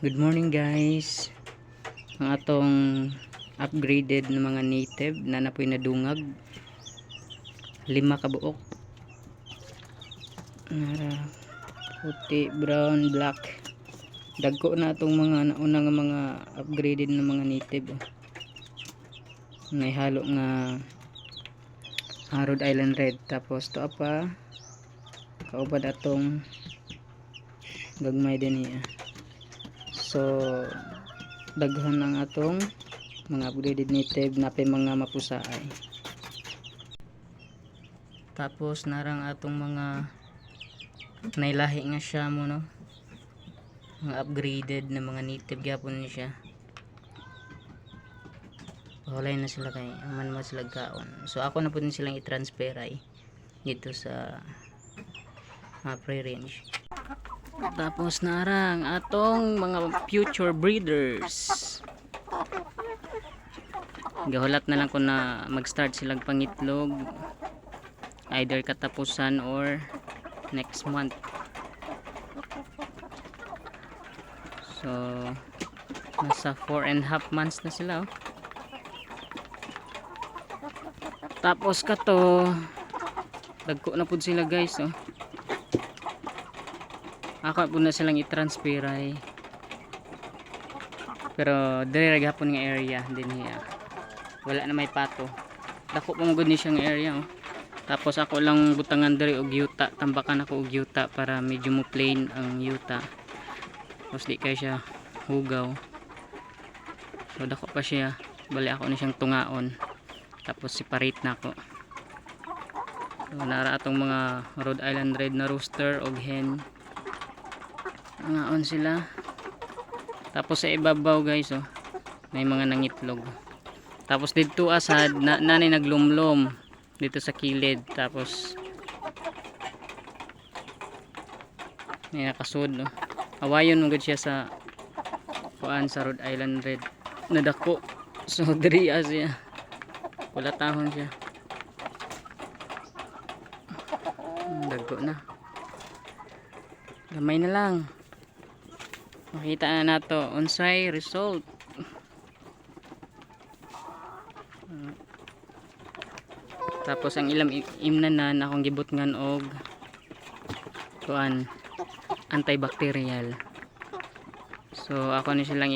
Good morning guys. Ang atong upgraded na mga native na napoy nadungag 5 ka buok. Puti, brown, black. Dagko na atong mga nauna nga mga upgraded na mga native. May halo nga Rhode Island Red, tapos to pa kaubad atong gagmay din niya. So daghan ang atong mga upgraded native na pay mga mapusaay. Tapos narang atong mga nailahi nga siya mo, no, mga upgraded na mga native gyapon ni siya. Paulay na sila kay man mo sila gaon. So ako na po din silang i-transfer ay dito sa free range. Tapos narang atong mga future breeders. Gahulat na lang ko na mag-start silang pangitlog either katapusan or next month. So nasa 4.5 months na sila, oh. Tapos kato dagko na pud sila guys, oh. Ako po na silang i-transfer ay. Pero dire ra gyapon nga area din niya. Wala na may pato. Dako pa magud ni siyang area, oh. Tapos ako lang butangan dire og yuta, tambakan ako og yuta para medyo mo plain ang yuta. Tapos di kay siya hugaw. So dako pa siya. Bali ako ni siyang tungaon. Tapos separate na ako. So nara atong mga Rhode Island Red na rooster og hen. Ngaon sila. Tapos sa ibabaw guys, oh, may mga nangitlog. Tapos dito asad nanay naglumlom dito sa kilid. Tapos may nakasud, oh. Awayon mong siya sa kuan sa Rhode Island Red nadako. So diri siya wala tahon siya. Dagko na, gamay na lang. Makita na nato unsay result. Tapos ang ilang imnanan akong gibutngan og kuan antibacterial. So ako ni silang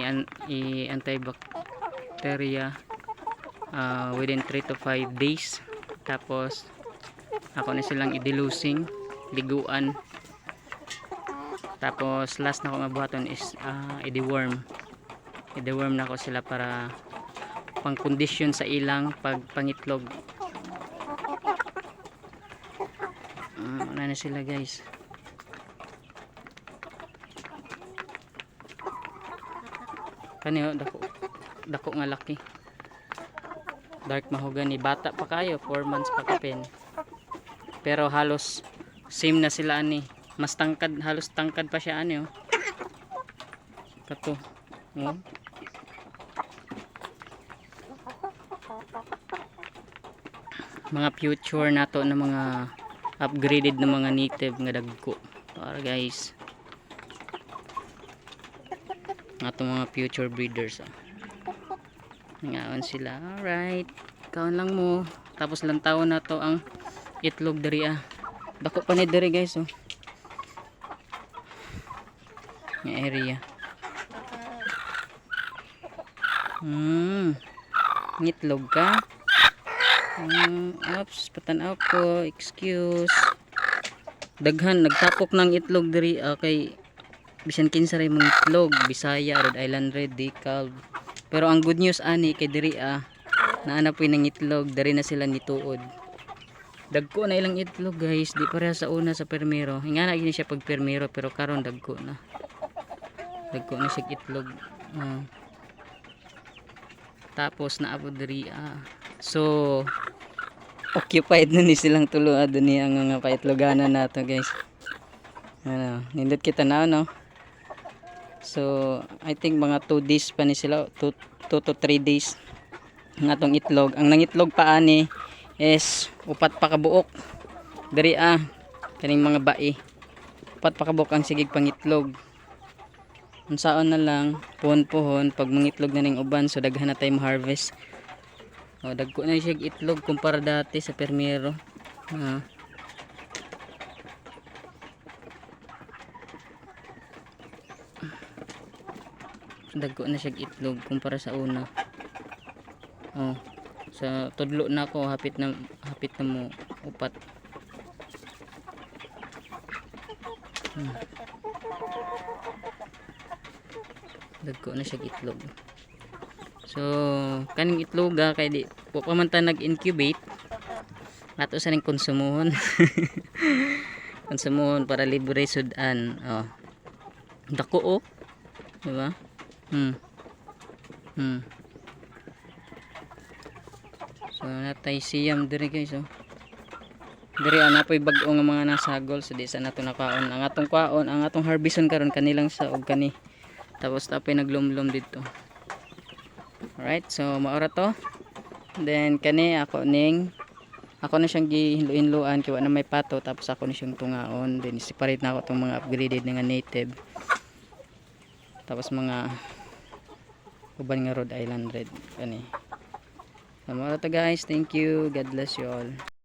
i-antibacteria within 3 to 5 days. Tapos ako ni silang i-delusing, liguan. Tapos last na ko mabuhaton is i-deworm na ko sila para pang condition sa ilang pagpangitlog. Ano na sila guys. Kaniyo dako nga laki. Dark mahogany, bata pa kayo, 4 months pa kapin. Pero halos same na sila ani. Mas tangkad, halos tangkad pa siya ani, oh. Kato, oh. Mga future nato na mga upgraded na mga native nga dagko. Para guys. Ato mga future breeders, oh. Ngaon sila. Alright. Kaon lang mo. Tapos lang taon na to ang itlog diri, ah. Dako pa ni diri guys, oh. Nga area. Ngitlog ka. Oops, patanaw ko. Excuse. Daghan nagtapok ng itlog diri, kay bisan kinsa ray mga itlog, Bisaya, Rhode Island Red, Decal. Pero ang good news ani kay diri naana po ng itlog, dari na sila nituod. Dagko na ilang itlog guys, di pareha sa una sa permero. Hinga na gini siya pag permero, pero karon dagko na. Dagko na siya itlog. Tapos naabot diri, so occupied na ni silang tulo adun ni ang mga paitloganan nato guys. Ano, nindot kita na, no. So I think mga 2 days pa ni sila, 2 to 3 days ng atong itlog. Ang nangitlog pa ani is 4 pa ka buok diri, kaning mga bai. 4 pa ka buok ang sigig pangitlog. unsaon na lang puhon-puhon pag mangitlog na ning uban so daghan na tayo harvest. Dagko na siya itlog kumpara dati sa permero. Dagko na siya itlog kumpara sa una. Sa tudlo na ako hapit na mo upat. Dagko na siya itlog. So kaning itlog kay di wa pa man ta nag-incubate. Ato sa ning konsumuhon. Konsumuhon para libre sudan. Dako diba? So natay siyam diri guys. Diri anapoy bag-o nga mga nasagol so di sa nato nakaon. Ang atong kaon, ang atong harveston karon kanilang sa og kani. Tapos tapay naglumlum dito. Alright, so maora to. Then kani ako na siyang gihinlo-hinluan kay wa na may pato tapos ako na siyang tungaon. Then separate na ako tong mga upgraded nga native. Tapos mga uban nga Rhode Island Red kani. So maora to guys, thank you. God bless you all.